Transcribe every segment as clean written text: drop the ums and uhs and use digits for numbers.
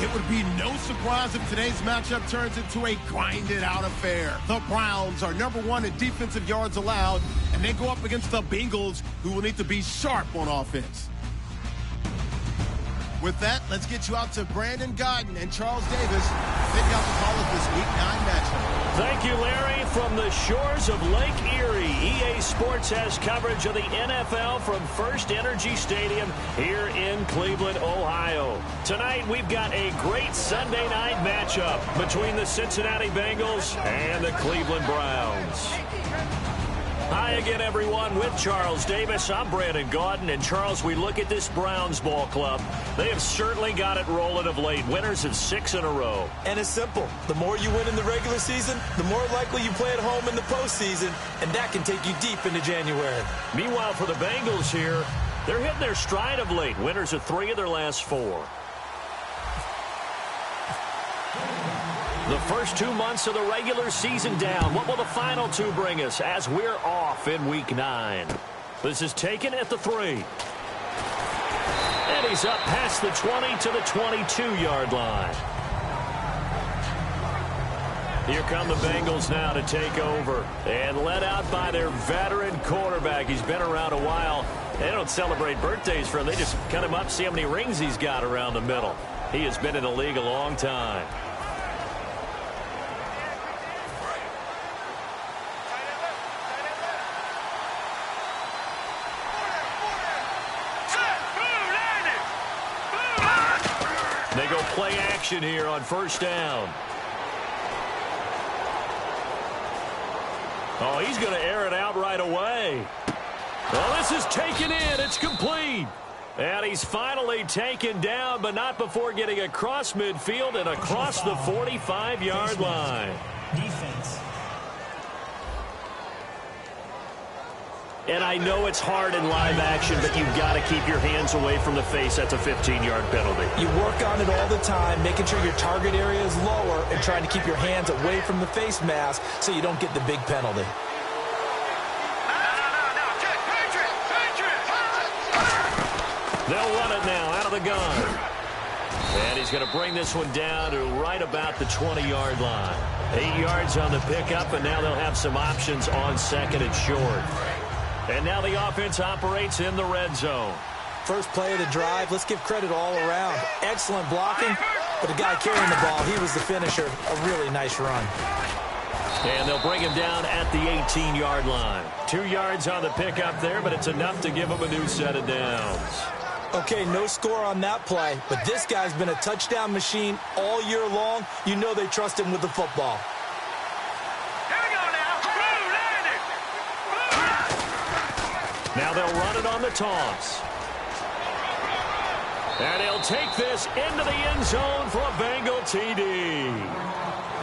It would be no surprise if today's matchup turns into a grinded-out affair. The Browns are #1 in defensive yards allowed, and they go up against the Bengals, who will need to be sharp on offense. With that, let's get you out to Brandon Godden and Charles Davis. Pick out the call of this Week 9 matchup. Thank you, Larry. From the shores of Lake Erie, EA Sports has coverage of the NFL from First Energy Stadium here in Cleveland, Ohio. Tonight, we've got a great Sunday night matchup between the Cincinnati Bengals and the Cleveland Browns. Hi again, everyone. With Charles Davis, I'm Brandon Gaudin. And, Charles, we look at this Browns ball club. They have certainly got it rolling of late. Winners of 6 in a row. And it's simple. The more you win in the regular season, the more likely you play at home in the postseason, and that can take you deep into January. Meanwhile, for the Bengals here, they're hitting their stride of late. Winners of 3 of their last 4. The first 2 months of the regular season down. What will the final 2 bring us as we're off in Week 9? This is taken at the 3. And he's up past the 20 to the 22-yard line. Here come the Bengals now to take over. And led out by their veteran quarterback. He's been around a while. They don't celebrate birthdays for him. They just cut him up, see how many rings he's got around the middle. He has been in the league a long time. They go play action here on first down. Oh, he's going to air it out right away. Well, this is taken in. It's complete. And he's finally taken down, but not before getting across midfield and across the 45-yard line. Defense. And I know it's hard in live action, but you've got to keep your hands away from the face. That's a 15-yard penalty. You work on it all the time, making sure your target area is lower and trying to keep your hands away from the face mask so you don't get the big penalty. They'll run it now out of the gun. And he's going to bring this one down to right about the 20-yard line. 8 yards on the pickup, and now they'll have some options on second and short. And now the offense operates in the red zone. First play of the drive, let's give credit all around. Excellent blocking, but the guy carrying the ball, he was the finisher. A really nice run. And they'll bring him down at the 18-yard line. 2 yards on the pickup there, but it's enough to give him a new set of downs. Okay, no score on that play, but this guy's been a touchdown machine all year long. You know they trust him with the football. Now they'll run it on the toss. And he'll take this into the end zone for a Bengal TD.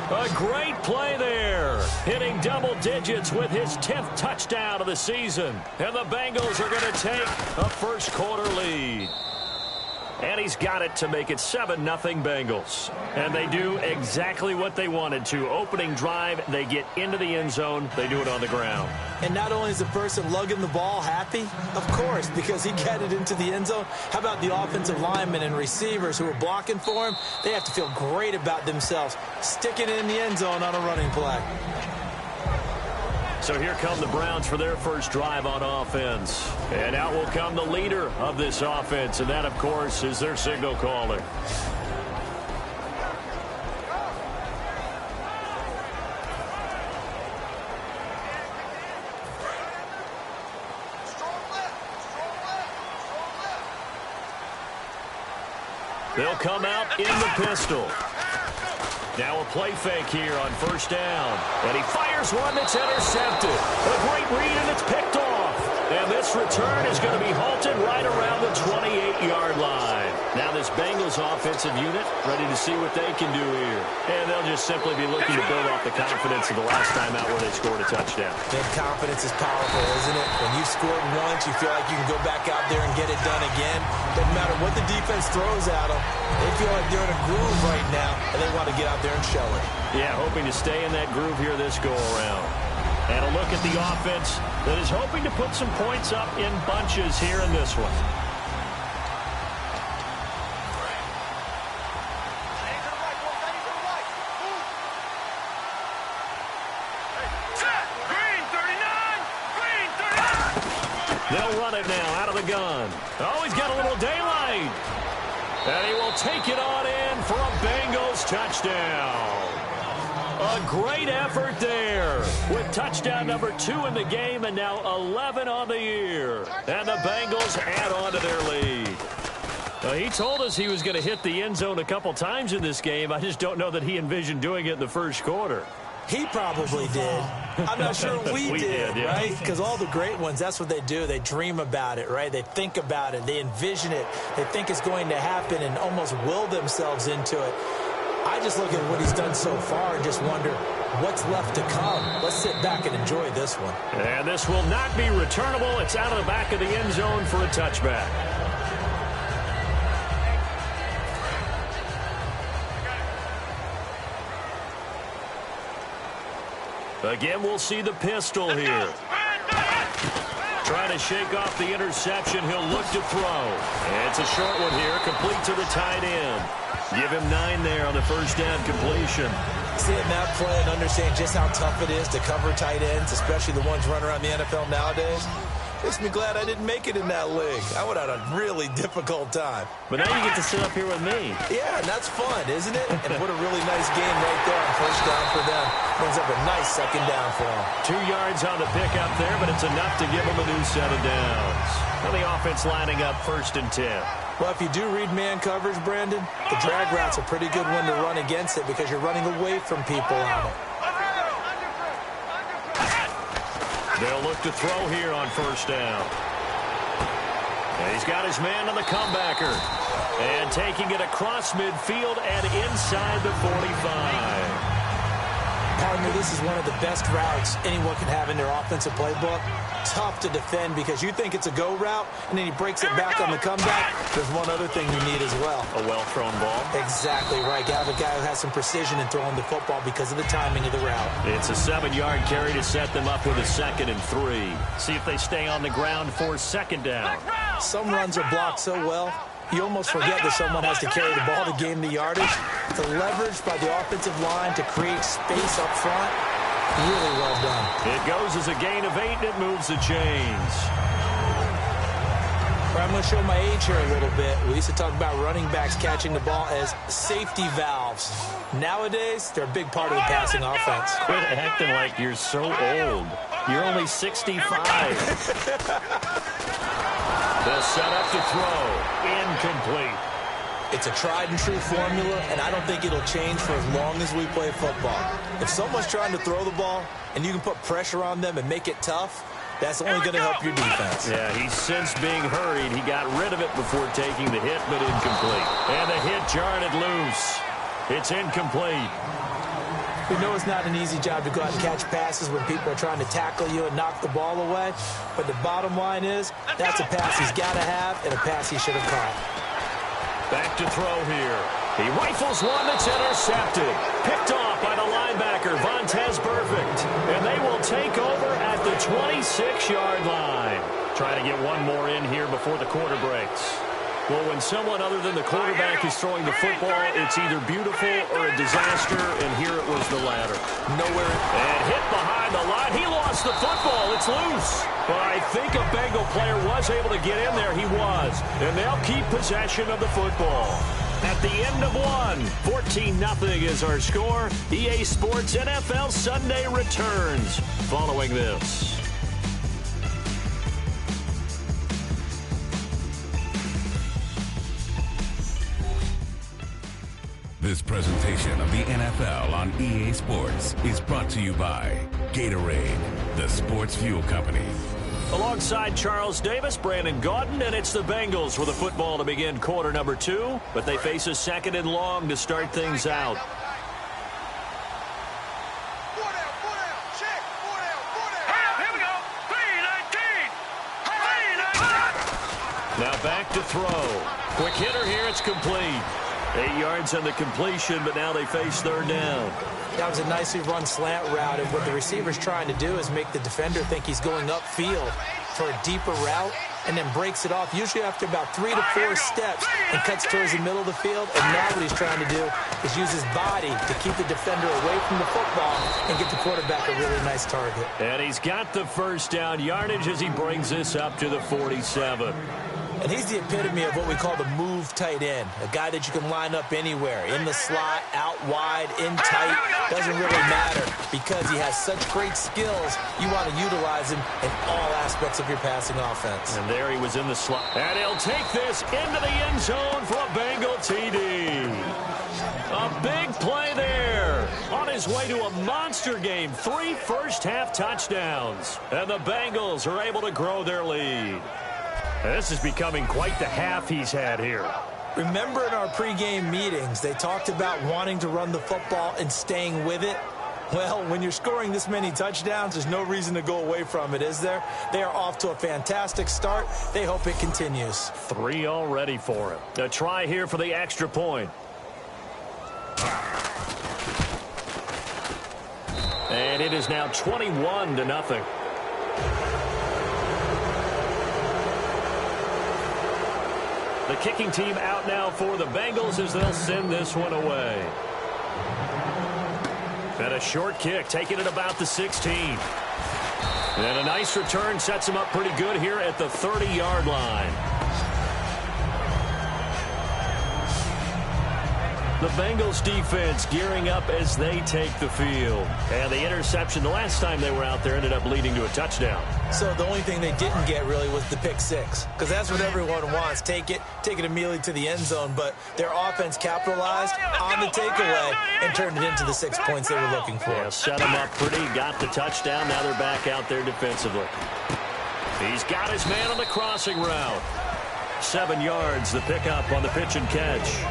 A great play there. Hitting double digits with his 10th touchdown of the season. And the Bengals are going to take a first quarter lead. And he's got it to make it 7-0 Bengals. And they do exactly what they wanted to. Opening drive, they get into the end zone. They do it on the ground. And not only is the person lugging the ball happy, of course, because he got it into the end zone. How about the offensive linemen and receivers who are blocking for him? They have to feel great about themselves, sticking it in the end zone on a running play. So here come the Browns for their first drive on offense. And out will come the leader of this offense, and that, of course, is their signal caller. They'll come out in the pistol. Now a play fake here on first down. And he fires one that's intercepted. A great read, and it's picked off. And this return is going to be halted right around the 28-yard line. Now this Bengals offensive unit ready to see what they can do here. And they'll just simply be looking to build off the confidence of the last time out where they scored a touchdown. That confidence is powerful, isn't it? When you've scored once, you feel like you can go back out there and get it done again. Doesn't matter what the defense throws at them. They feel like they're in a groove right now, and they want to get out there and show it. Yeah, hoping to stay in that groove here this go-around. And a look at the offense that is hoping to put some points up in bunches here in this one. They'll run it now out of the gun. Oh, he's got a little daylight. And he will take it on in for a Bengals touchdown. A great effort there with touchdown number 2 in the game and now 11 on the year. And the Bengals add on to their lead. He told us he was going to hit the end zone a couple times in this game. I just don't know that he envisioned doing it in the first quarter. He probably did. I'm not sure we did, yeah. right? Because all the great ones, that's what they do. They dream about it, right? They think about it. They envision it. They think it's going to happen and almost will themselves into it. I just look at what he's done so far and just wonder what's left to come. Let's sit back and enjoy this one. And this will not be returnable. It's out of the back of the end zone for a touchback. Again, we'll see the pistol here. Trying to shake off the interception. He'll look to throw. And it's a short one here, complete to the tight end. Give him 9 there on the first down completion. Seeing that play and understand just how tough it is to cover tight ends, especially the ones running around the NFL nowadays, makes me glad I didn't make it in that league. I would have had a really difficult time. But now you get to sit up here with me. Yeah, and that's fun, isn't it? And what a really nice game right there on first down for them. Brings up a nice second down for them. 2 yards on the pickup there, but it's enough to give them a new set of downs. And the offense lining up 1st and 10. Well, if you do read man coverage, Brandon, the drag route's a pretty good one to run against it because you're running away from people on it. They'll look to throw here on first down. And he's got his man on the comebacker. And taking it across midfield and inside the 45. Partner, this is one of the best routes anyone can have in their offensive playbook. Tough to defend because you think it's a go route, and then he breaks it back on the comeback. There's one other thing you need as well. A well-thrown ball. Exactly right. You have a guy who has some precision in throwing the football because of the timing of the route. It's a 7-yard carry to set them up with a 2nd and 3. See if they stay on the ground for 2nd down. Some runs are blocked so well, you almost forget that someone has to carry the ball to gain the yardage. The leverage by the offensive line to create space up front, really well done. It goes as a gain of 8, and it moves the chains. I'm going to show my age here a little bit. We used to talk about running backs catching the ball as safety valves. Nowadays, they're a big part of the passing offense. Quit acting like you're so old. You're only 65. They'll set up to throw. Incomplete. It's a tried-and-true formula, and I don't think it'll change for as long as we play football. If someone's trying to throw the ball and you can put pressure on them and make it tough, that's only going to help your defense. Yeah, he's since being hurried. He got rid of it before taking the hit, but incomplete. And the hit jarred it loose. It's incomplete. We know it's not an easy job to go out and catch passes when people are trying to tackle you and knock the ball away. But the bottom line is, that's a pass he's got to have and a pass he should have caught. Back to throw here. He rifles one that's intercepted. Picked off by the linebacker, Vontaze Burfict. And they will take over at the 26-yard line. Trying to get one more in here before the quarter breaks. Well, when someone other than the quarterback is throwing the football, it's either beautiful or a disaster, and here it was the latter. Nowhere. And hit behind the line. He lost the football. It's loose. But I think a Bengal player was able to get in there. He was. And they'll keep possession of the football. At the end of one, 14-0 is our score. EA Sports NFL Sunday returns following this. This presentation of the NFL on EA Sports is brought to you by Gatorade, the sports fuel company. Alongside Charles Davis, Brandon Gaudin, and it's the Bengals with a football to begin quarter number 2, but they face a 2nd and long to start things out. Here we go. 3-19. Now back to throw. Quick hitter here, it's complete. 8 yards on the completion, but now they face 3rd down. That was a nicely run slant route, and what the receiver's trying to do is make the defender think he's going upfield for a deeper route, and then breaks it off, usually after about 3 to 4 steps, and cuts towards the middle of the field. And now what he's trying to do is use his body to keep the defender away from the football and get the quarterback a really nice target. And he's got the first down yardage as he brings this up to the 47. And he's the epitome of what we call the move tight end, a guy that you can line up anywhere, in the slot, out wide, in tight, doesn't really matter because he has such great skills. You want to utilize him in all aspects of your passing offense. And there he was in the slot. And he'll take this into the end zone for a Bengal TD. A big play there. On his way to a monster game, 3 first-half touchdowns. And the Bengals are able to grow their lead. This is becoming quite the half he's had here. Remember in our pregame meetings, they talked about wanting to run the football and staying with it? Well, when you're scoring this many touchdowns, there's no reason to go away from it, is there? They are off to a fantastic start. They hope it continues. 3 already for him. A try here for the extra point. And it is now 21-0. The kicking team out now for the Bengals as they'll send this one away. And a short kick, taking it about the 16. And a nice return sets him up pretty good here at the 30-yard line. The Bengals defense gearing up as they take the field. And the interception the last time they were out there ended up leading to a touchdown. So the only thing they didn't get really was the pick six, because that's what everyone wants. Take it immediately to the end zone. But their offense capitalized on the takeaway and turned it into the 6 points they were looking for. Yeah, set them up pretty, got the touchdown. Now they're back out there defensively. He's got his man on the crossing route. 7 yards, the pickup on the pitch and catch.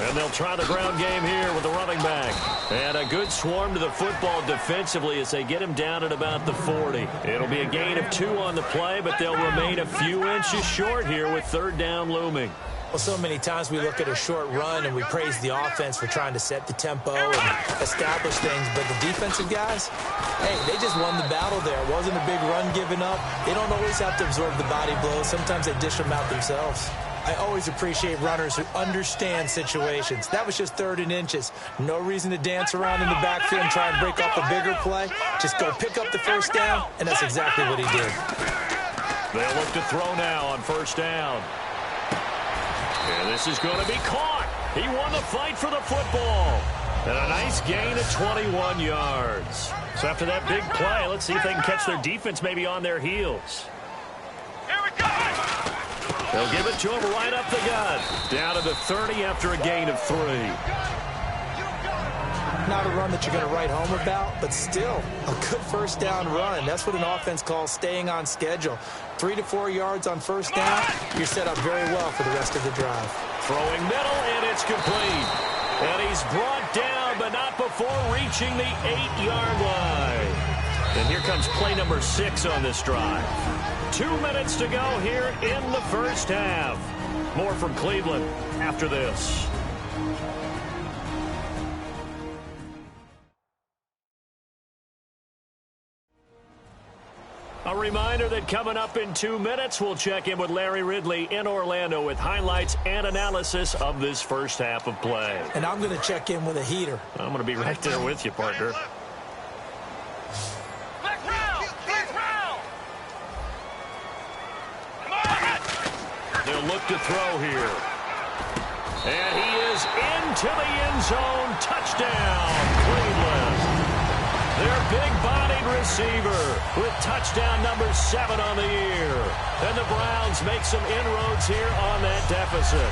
And they'll try the ground game here with the running back. And a good swarm to the football defensively as they get him down at about the 40. It'll be a gain of 2 on the play, but they'll remain a few inches short here with 3rd down looming. Well, so many times we look at a short run and we praise the offense for trying to set the tempo and establish things. But the defensive guys, hey, they just won the battle there. It wasn't a big run given up. They don't always have to absorb the body blows. Sometimes they dish them out themselves. I always appreciate runners who understand situations. That was just 3rd and inches. No reason to dance around in the backfield and try and break off a bigger play. Just go pick up the 1st down, and that's exactly what he did. They'll look to throw now on 1st down. And this is going to be caught. He won the fight for the football. And a nice gain of 21 yards. So after that big play, let's see if they can catch their defense maybe on their heels. Here we go! They'll give it to him right up the gut. Down to the 30 after a gain of 3. Not a run that you're going to write home about, but still a good 1st down run. That's what an offense calls staying on schedule. 3 to 4 yards on 1st down, you're set up very well for the rest of the drive. Throwing middle, and it's complete. And he's brought down, but not before reaching the 8-yard line. And here comes play number 6 on this drive. 2 minutes to go here in the 1st half. More from Cleveland after this. A reminder that coming up in 2 minutes, we'll check in with Larry Ridley in Orlando with highlights and analysis of this 1st half of play. And I'm going to check in with a heater. I'm going to be right there with you, partner. They'll look to throw here. And he is into the end zone. Touchdown, Cleveland. Their big-bodied receiver with touchdown number 7 on the year. And the Browns make some inroads here on that deficit.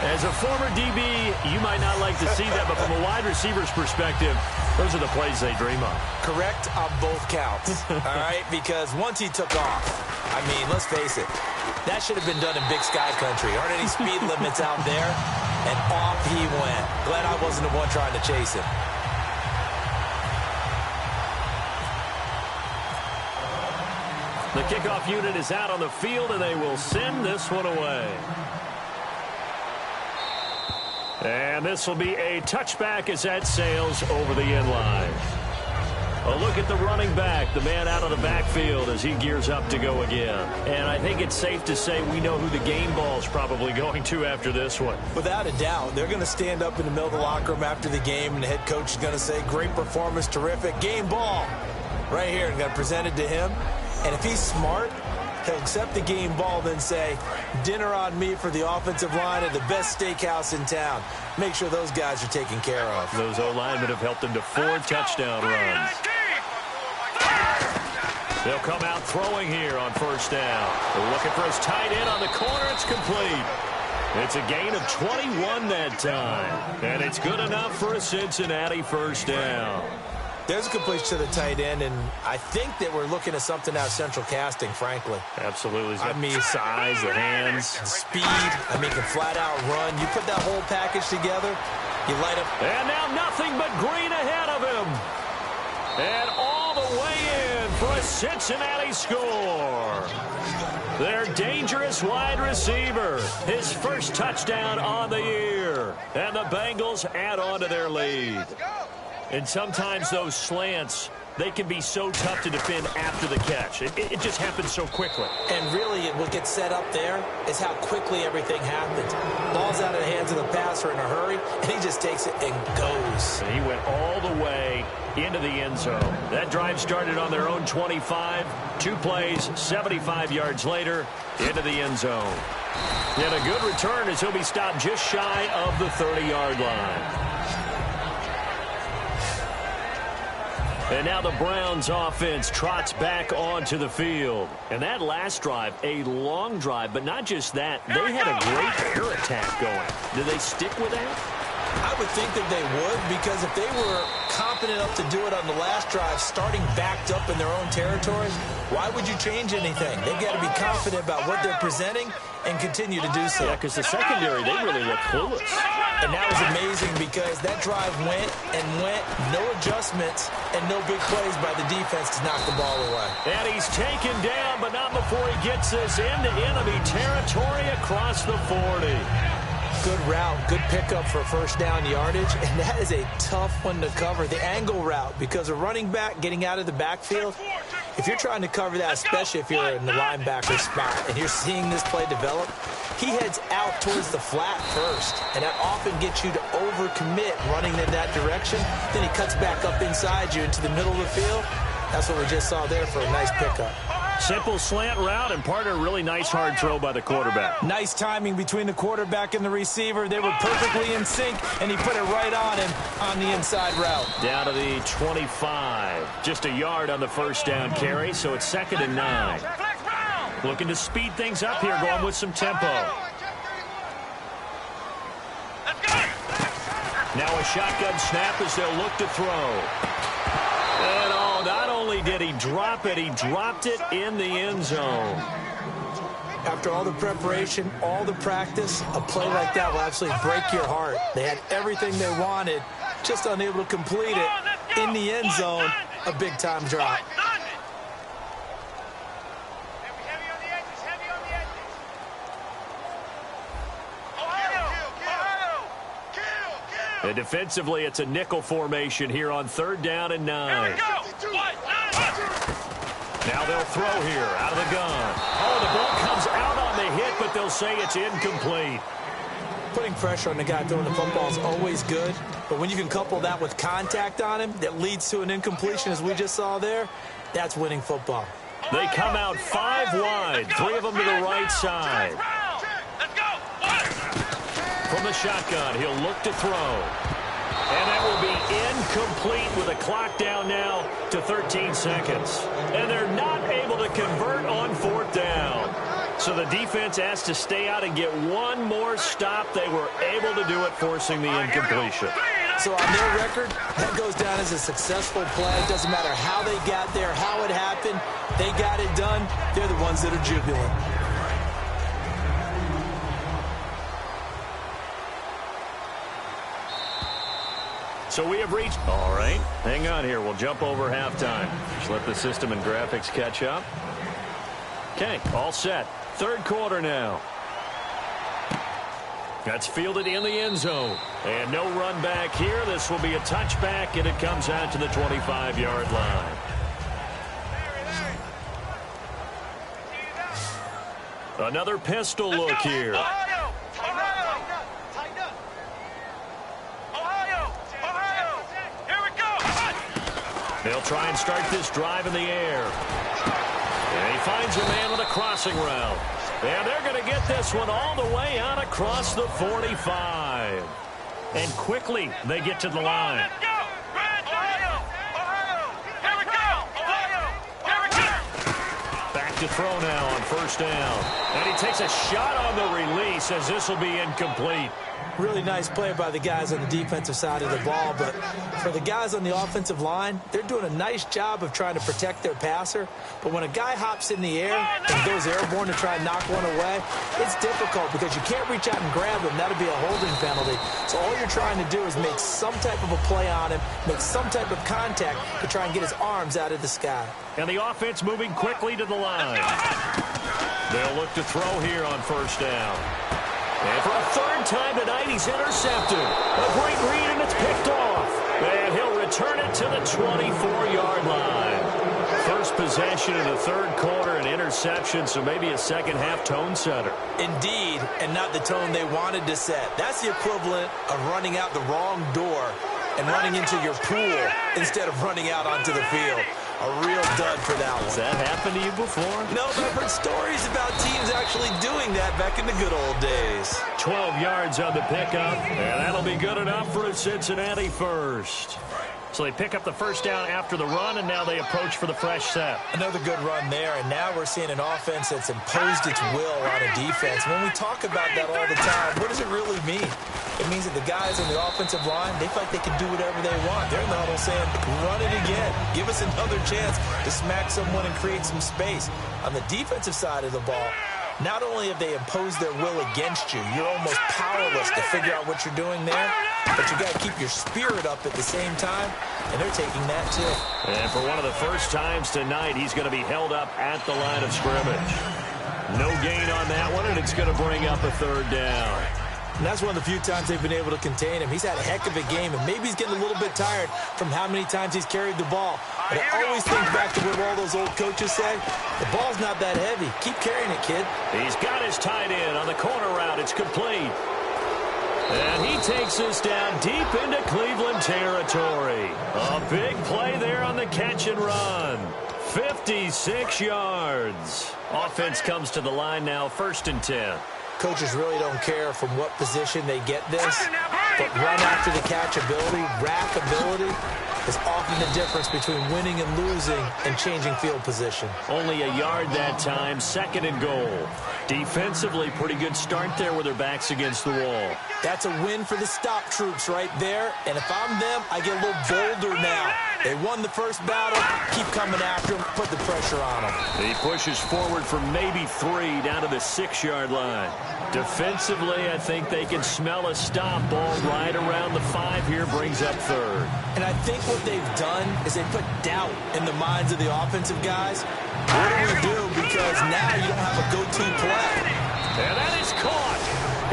As a former DB, you might not like to see that, but from a wide receiver's perspective, those are the plays they dream of. Correct on both counts, all right? Because once he took off, I mean, let's face it, that should have been done in Big Sky Country. Aren't any speed limits out there? And off he went. Glad I wasn't the one trying to chase him. The kickoff unit is out on the field, and they will send this one away. And this will be a touchback as that sails over the end line. A look at the running back, the man out of the backfield as he gears up to go again. And I think it's safe to say we know who the game ball is probably going to after this one. Without a doubt, they're going to stand up in the middle of the locker room after the game, and the head coach is going to say, great performance, terrific, game ball. Right here, and got to present it to him. And if he's smart, he'll accept the game ball, then say, dinner on me for the offensive line at the best steakhouse in town. Make sure those guys are taken care of. Those O-linemen have helped him to 4 touchdown runs. They'll come out throwing here on first down. They're looking for his tight end on the corner. It's complete. It's a gain of 21 that time. And it's good enough for a Cincinnati first down. There's a completion to the tight end, and I think that we're looking at something out of central casting, frankly. Absolutely. I mean, size, the hands. Speed. I mean, can flat out run. You put that whole package together, you light up. And now nothing but green ahead of him. And all the way in for a Cincinnati score. Their dangerous wide receiver. His first touchdown on the year. And the Bengals add on to their lead. And sometimes those slants, they can be so tough to defend after the catch. It just happens so quickly. And really, what gets set up there is how quickly everything happens. Ball's out of the hands of the passer in a hurry, and he just takes it and goes. And he went all the way into the end zone. That drive started on their own 25. 2 plays, 75 yards later, into the end zone. And a good return as he'll be stopped just shy of the 30-yard line. And now the Browns offense trots back onto the field. And that last drive, a long drive, but not just that. They had a great air attack going. Do they stick with that? I would think that they would, because if they were confident enough to do it on the last drive, starting backed up in their own territory, why would you change anything? They've got to be confident about what they're presenting and continue to do so. Yeah, because the secondary, they really look clueless. And that was amazing because that drive went and went, no adjustments, and no big plays by the defense to knock the ball away. And he's taken down, but not before he gets this into enemy territory across the 40. Good route, good pickup for first down yardage, and that is a tough one to cover. The angle route, because a running back getting out of the backfield, if you're trying to cover that, especially if you're in the linebacker spot and you're seeing this play develop, he heads out towards the flat first, and that often gets you to overcommit running in that direction. Then he cuts back up inside you into the middle of the field. That's what we just saw there for a nice pickup. Simple slant route, and part of a really nice hard throw by the quarterback. Nice timing between the quarterback and the receiver. They were perfectly in sync, and he put it right on him on the inside route. Down to the 25. Just a yard on the first down carry, so it's 2nd and 9. Looking to speed things up here, going with some tempo. Now a shotgun snap as they'll look to throw. And not only did he drop it, he dropped it in the end zone. After all the preparation, all the practice, a play like that will absolutely break your heart. They had everything they wanted, just unable to complete it in the end zone. A big-time drop. And defensively, it's a nickel formation here on 3rd down and 9. Now they'll throw here out of the gun. Oh, the ball comes out on the hit, but they'll say it's incomplete. Putting pressure on the guy throwing the football is always good, but when you can couple that with contact on him that leads to an incompletion, as we just saw there, that's winning football. They come out 5 wide, 3 of them to the right side. From the shotgun, he'll look to throw. And that will be incomplete with a clock down now to 13 seconds. And they're not able to convert on 4th down. So the defense has to stay out and get one more stop. They were able to do it, forcing the incompletion. So on their record, that goes down as a successful play. It doesn't matter how they got there, how it happened. They got it done. They're the ones that are jubilant. So we have reached. All right, hang on here. We'll jump over halftime. Just let the system and graphics catch up. Okay, all set. 3rd quarter now. That's fielded in the end zone. And no run back here. This will be a touchback, and it comes out to the 25-yard line. Another pistol look here. Ohio! Here we go! They'll try and start this drive in the air. And he finds a man on a crossing route. And they're going to get this one all the way out across the 45. And quickly they get to the line. Let's go! Ohio! Here we go! Ohio! Here we go! Back to throw now on first down. And he takes a shot on the release as this will be incomplete. Really nice play by the guys on the defensive side of the ball, but for the guys on the offensive line, they're doing a nice job of trying to protect their passer. But when a guy hops in the air and goes airborne to try and knock one away, it's difficult because you can't reach out and grab him. That'll be a holding penalty. So all you're trying to do is make some type of a play on him, make some type of contact to try and get his arms out of the sky. And the offense moving quickly to the line. They'll look to throw here on first down. And for a third time tonight, he's intercepted. A great read, and it's picked off. And he'll return it to the 24-yard line. First possession in the third quarter, an interception, so maybe a second-half tone setter. Indeed, and not the tone they wanted to set. That's the equivalent of running out the wrong door and running into your pool instead of running out onto the field. A real dud for that one. Has that happened to you before? No, but I've heard stories about teams actually doing that back in the good old days. 12 yards on the pickup, and that'll be good enough for a Cincinnati first. So they pick up the first down after the run, and now they approach for the fresh set. Another good run there, and now we're seeing an offense that's imposed its will on a defense. When we talk about that all the time, what does it really mean? It means that the guys on the offensive line, they feel like they can do whatever they want. They're in the huddle saying, run it again. Give us another chance to smack someone and create some space. On the defensive side of the ball, not only have they imposed their will against you, you're almost powerless to figure out what you're doing there, but you got to keep your spirit up at the same time, and they're taking that too. And for one of the first times tonight, he's going to be held up at the line of scrimmage. No gain on that one, and it's going to bring up a third down. And that's one of the few times they've been able to contain him. He's had a heck of a game, and maybe he's getting a little bit tired from how many times he's carried the ball. But I always think back to what all those old coaches say. The ball's not that heavy. Keep carrying it, kid. He's got his tight end on the corner route. It's complete. And he takes us down deep into Cleveland territory. A big play there on the catch and run. 56 yards. Offense comes to the line now, 1st and 10. Coaches really don't care from what position they get this, but run after the catch ability, rack ability, is often the difference between winning and losing and changing field position. Only a yard that time, 2nd and goal. Defensively, pretty good start there with their backs against the wall. That's a win for the stop troops right there, and if I'm them, I get a little bolder now. They won the first battle, keep coming after them, put the pressure on them. He pushes forward for maybe 3 down to the 6-yard line. Defensively, I think they can smell a stop ball right around the 5 here, brings up 3rd. And I think what they've done is they put doubt in the minds of the offensive guys. What do we do? Because now you don't have a go-to play. And that is caught.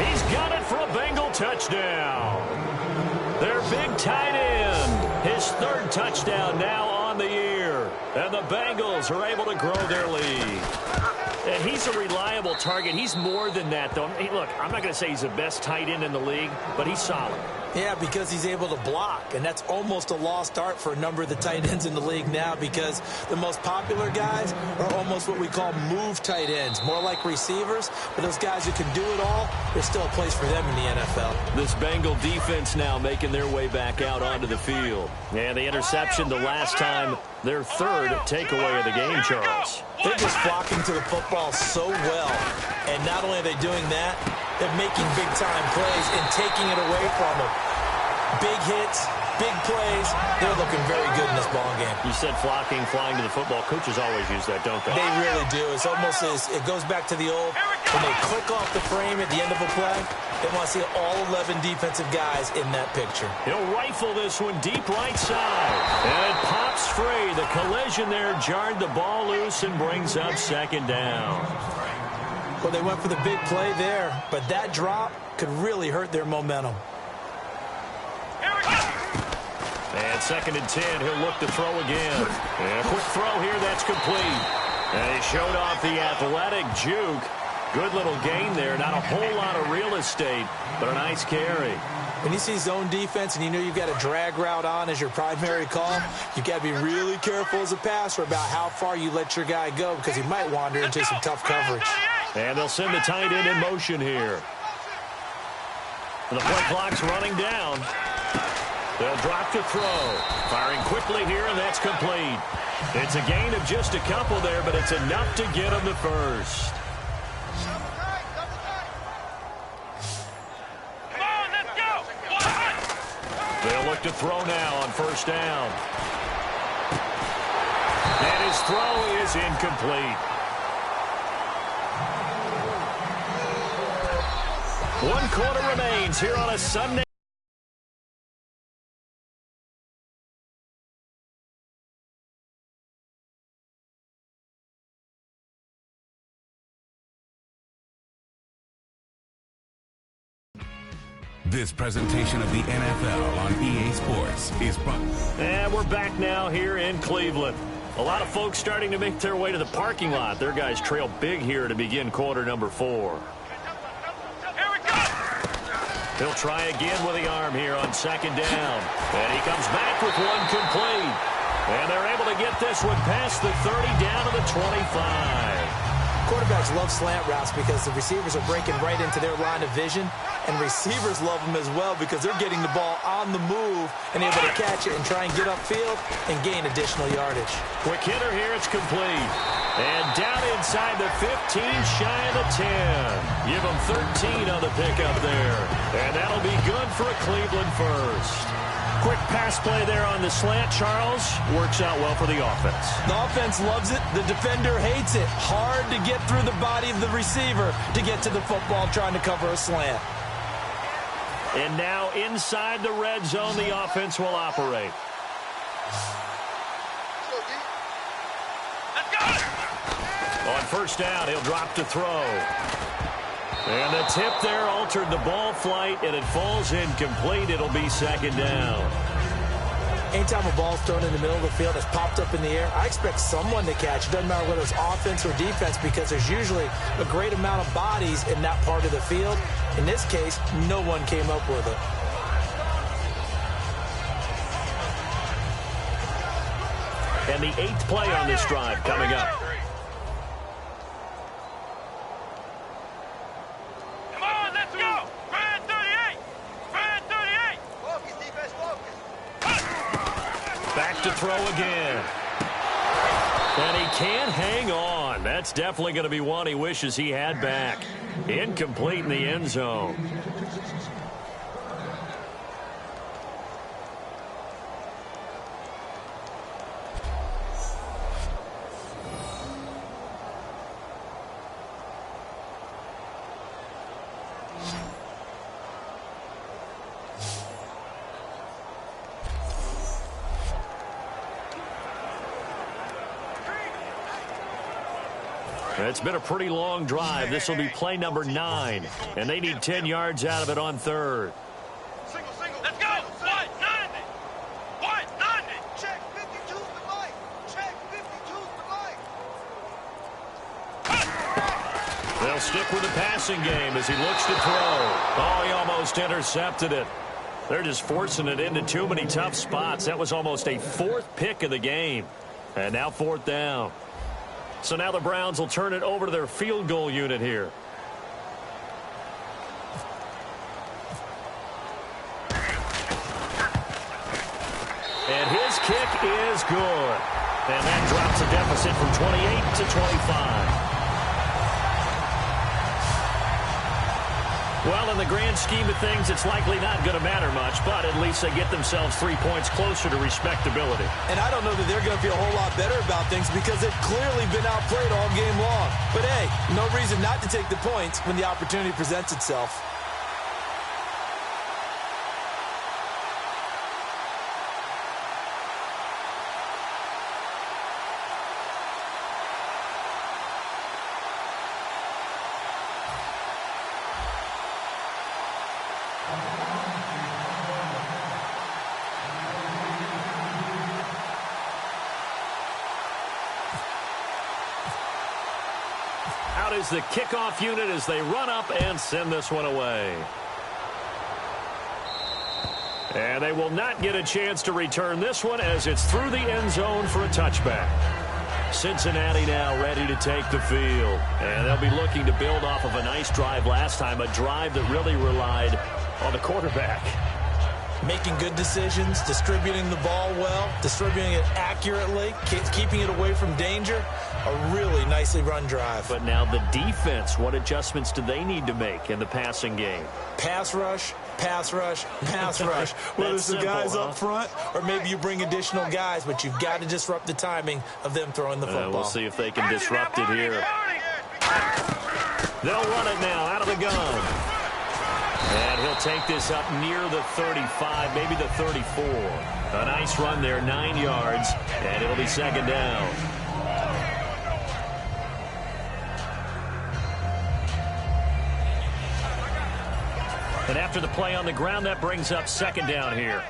He's got it for a Bengal touchdown. Their big tight end, his 3rd touchdown now on the year. And the Bengals are able to grow their lead. And he's a reliable target. He's more than that, though. Hey, look, I'm not going to say he's the best tight end in the league, but he's solid. Yeah, because he's able to block, and that's almost a lost art for a number of the tight ends in the league now because the most popular guys are almost what we call move tight ends, more like receivers, but those guys who can do it all, there's still a place for them in the NFL. This Bengal defense now making their way back out onto the field. And the interception the last time, their 3rd takeaway of the game, Charles. They're just flocking to the football so well, and not only are they doing that, they're making big-time plays and taking it away from them. Big hits, big plays. They're looking very good in this ball game. You said flocking, flying to the football. Coaches always use that, don't they? They really do. It's almost as it goes back to the old, when they click off the frame at the end of a play, they want to see all 11 defensive guys in that picture. He'll rifle this one deep right side. And it pops free. The collision there jarred the ball loose and brings up 2nd down. Well, they went for the big play there, but that drop could really hurt their momentum. And 2nd and 10, he'll look to throw again. And a quick throw here, that's complete. And he showed off the athletic juke. Good little gain there. Not a whole lot of real estate, but a nice carry. When you see zone defense and you know you've got a drag route on as your primary call, you've got to be really careful as a passer about how far you let your guy go because he might wander into some tough coverage. And they'll send the tight end in motion here. The play clock's running down. They'll drop to throw. Firing quickly here, and that's complete. It's a gain of just a couple there, but it's enough to get him the first. They'll look to throw now on 1st down. And his throw is incomplete. 1 quarter remains here on a Sunday. This presentation of the NFL on EA Sports is brought. And we're back now here in Cleveland. A lot of folks starting to make their way to the parking lot. Their guys trail big here to begin quarter number 4. Here we go! He'll try again with the arm here on 2nd down. And he comes back with one complete. And they're able to get this one past the 30 down to the 25. Quarterbacks love slant routes because the receivers are breaking right into their line of vision, and receivers love them as well because they're getting the ball on the move and able to catch it and try and get upfield and gain additional yardage. Quick hitter here, it's complete. And down inside the 15, shy of the 10. Give them 13 on the pickup there. And that'll be good for a Cleveland first. Quick pass play there on the slant, Charles. Works out well for the offense. The offense loves it. The defender hates it. Hard to get through the body of the receiver to get to the football trying to cover a slant. And now inside the red zone, the offense will operate. Let's go! On 1st down, he'll drop to throw. And the tip there altered the ball flight, and it falls incomplete. It'll be 2nd down. Anytime a ball's thrown in the middle of the field that's popped up in the air, I expect someone to catch. It doesn't matter whether it's offense or defense because there's usually a great amount of bodies in that part of the field. In this case, no one came up with it. And the 8th play on this drive coming up. Come on, let's go! Grand 38! Grand 38! Focus, defense, focus! Back to throw again. And he can't hang on. That's definitely going to be one he wishes he had back. Incomplete in the end zone. It's been a pretty long drive. This will be play number 9, and they need 10 yards out of it on 3rd. Single, single. Let's go! 190! 190! Check 52's the light! Check 52's the light! They'll stick with the passing game as he looks to throw. Oh, he almost intercepted it. They're just forcing it into too many tough spots. That was almost a 4th pick of the game. And now 4th down. So now the Browns will turn it over to their field goal unit here. And his kick is good. And that drops a deficit from 28 to 25. Well, in the grand scheme of things, it's likely not going to matter much, but at least they get themselves 3 points closer to respectability. And I don't know that they're going to feel a whole lot better about things because they've clearly been outplayed all game long. But, hey, no reason not to take the points when the opportunity presents itself. Out is the kickoff unit as they run up and send this one away. And they will not get a chance to return this one as it's through the end zone for a touchback. Cincinnati now ready to take the field. And they'll be looking to build off of a nice drive last time, a drive that really relied on the quarterback. Making good decisions, distributing the ball well, distributing it accurately, keeping it away from danger. A really nicely run drive. But now the defense, what adjustments do they need to make in the passing game? Pass rush, pass rush, pass rush. Whether it's the guys up front or maybe you bring additional guys, but you've got to disrupt the timing of them throwing the football. We'll see if they can disrupt it here. They'll run it now out of the gun. And he'll take this up near the 35, maybe the 34. A nice run there, 9 yards, and it'll be second down. And after the play on the ground, that brings up second down here.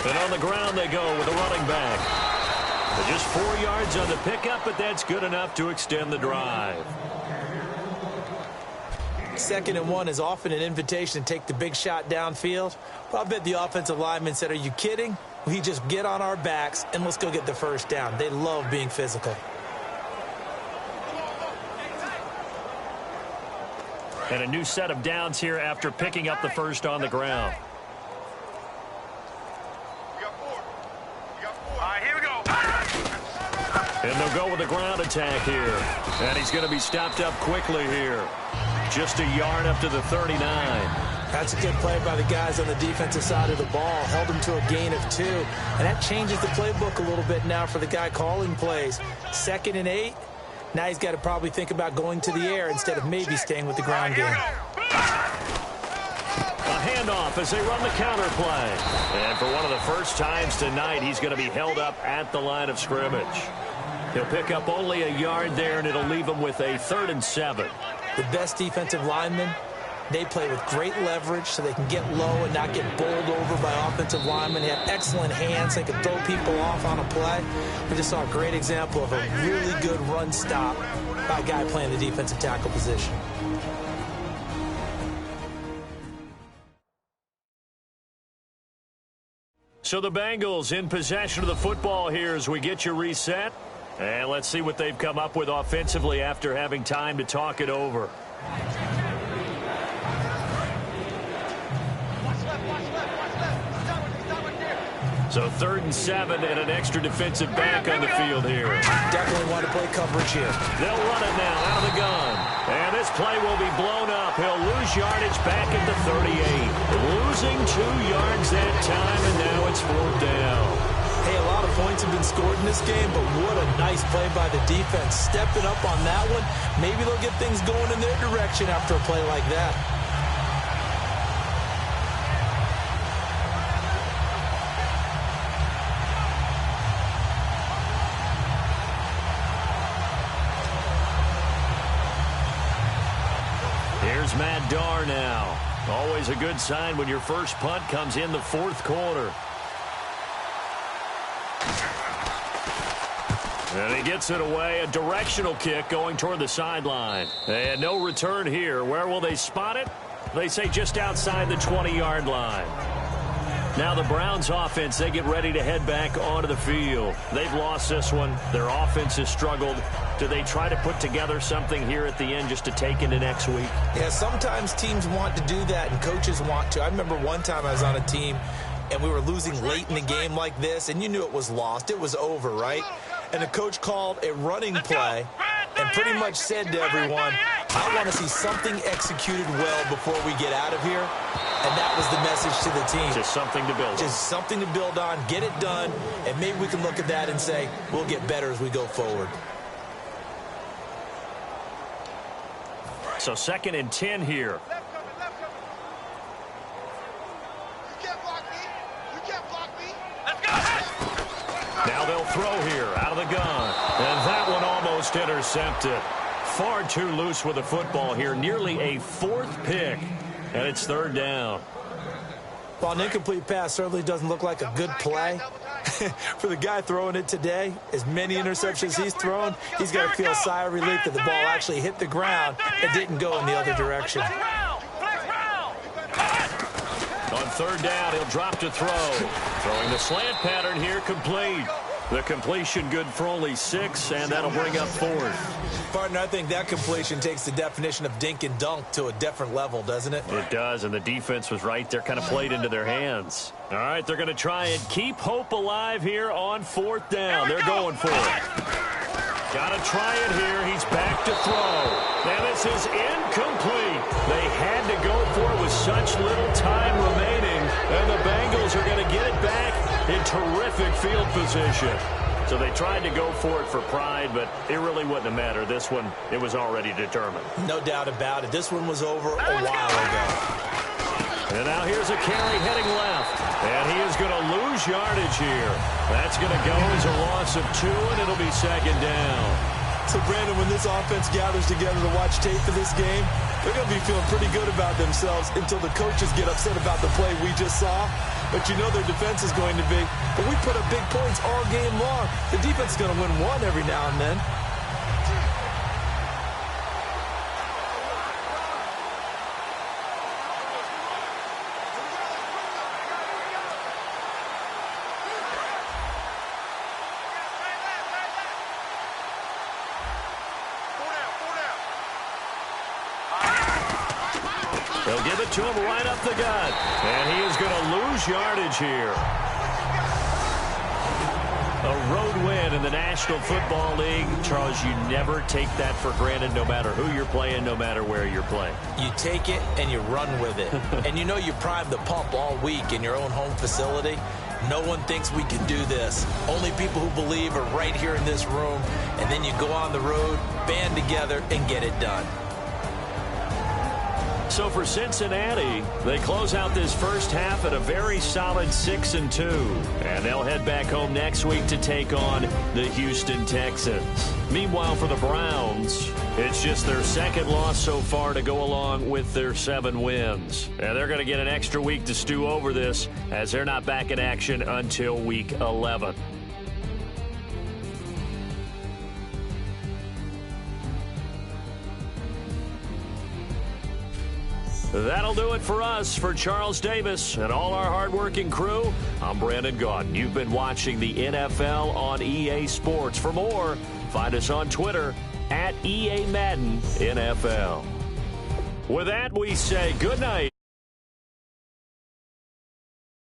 And on the ground they go with a running back. Just 4 yards on the pickup, but that's good enough to extend the drive. 2nd and 1 is often an invitation to take the big shot downfield. Well, I bet the offensive lineman said, are you kidding? We just get on our backs and let's go get the first down. They love being physical. And a new set of downs here after picking up the first on the ground. And they'll go with a ground attack here. And he's going to be stopped up quickly here. Just a yard up to the 39. That's a good play by the guys on the defensive side of the ball. Held him to a gain of 2. And that changes the playbook a little bit now for the guy calling plays. 2nd and 8. Now he's got to probably think about going to the air instead of maybe staying with the ground game. A handoff as they run the counter play. And for one of the first times tonight, he's going to be held up at the line of scrimmage. He'll pick up only a yard there, and it'll leave him with a 3rd and 7. The best defensive linemen, they play with great leverage so they can get low and not get bowled over by offensive linemen. They have excellent hands. They can throw people off on a play. We just saw a great example of a really good run stop by a guy playing the defensive tackle position. So the Bengals in possession of the football here as we get you reset. And let's see what they've come up with offensively after having time to talk it over. So 3rd and 7 and an extra defensive back on the field here. Definitely want to play coverage here. They'll run it now out of the gun. And this play will be blown up. He'll lose yardage back at the 38. Losing 2 yards that time, and now it's 4th down. Hey, a lot of points have been scored in this game, but what a nice play by the defense. Stepping up on that one. Maybe they'll get things going in their direction after a play like that. Here's Matt Darr now. Always a good sign when your first punt comes in the 4th quarter. And he gets it away. A directional kick going toward the sideline. And no return here. Where will they spot it? They say just outside the 20-yard line. Now the Browns offense, they get ready to head back onto the field. They've lost this one. Their offense has struggled. Do they try to put together something here at the end just to take into next week? Yeah, sometimes teams want to do that and coaches want to. I remember one time I was on a team and we were losing late in the game like this, and you knew it was lost. It was over, right? And the coach called a running play and pretty much said to everyone, I want to see something executed well before we get out of here. And that was the message to the team. Just something to build on. Just something to build on, get it done, and maybe we can look at that and say, we'll get better as we go forward. So 2nd and 10 here. Now they'll throw here out of the gun. And that one almost intercepted. Far too loose with the football here. Nearly a 4th pick. And it's 3rd down. While an incomplete pass certainly doesn't look like a good play, for the guy throwing it today, as many interceptions he's thrown, he's got to feel a sigh of relief that the ball actually hit the ground and didn't go in the other direction. On third down, he'll drop to throw. Throwing the slant pattern here, complete. The completion good for only 6, and that'll bring up 4th. Partner, I think that completion takes the definition of dink and dunk to a different level, doesn't it? It does, and the defense was right there, kind of played into their hands. All right, they're going to try and keep hope alive here on 4th down. They're going for it. Got to try it here. He's back to throw. And this is incomplete. They had to go for it with such little time remaining, and the Bengals are going to get it back in terrific field position. So they tried to go for it for pride, but it really wouldn't have mattered. This one, it was already determined. No doubt about it. This one was over a while ago. And now here's a carry heading left. And he is going to lose yardage here. That's going to go as a loss of 2, and it'll be 2nd down. So, Brandon, when this offense gathers together to watch tape for this game, they're going to be feeling pretty good about themselves until the coaches get upset about the play we just saw. But you know their defense is going to be. But we put up big points all game long. The defense is going to win one every now and then. They'll give it to him right up the gut. And he is going to lose yardage here. A road win in the National Football League. Charles, you never take that for granted no matter who you're playing, no matter where you're playing. You take it and you run with it. And you know you primed the pump all week in your own home facility. No one thinks we can do this. Only people who believe are right here in this room. And then you go on the road, band together, and get it done. So for Cincinnati, they close out this first half at a very solid 6-2. And they'll head back home next week to take on the Houston Texans. Meanwhile, for the Browns, it's just their 2nd loss so far to go along with their 7 wins. And they're going to get an extra week to stew over this as they're not back in action until week 11. That'll do it for us. For Charles Davis and all our hardworking crew, I'm Brandon Gaudin. You've been watching the NFL on EA Sports. For more, find us on Twitter @EA Madden NFL. With that, we say good night.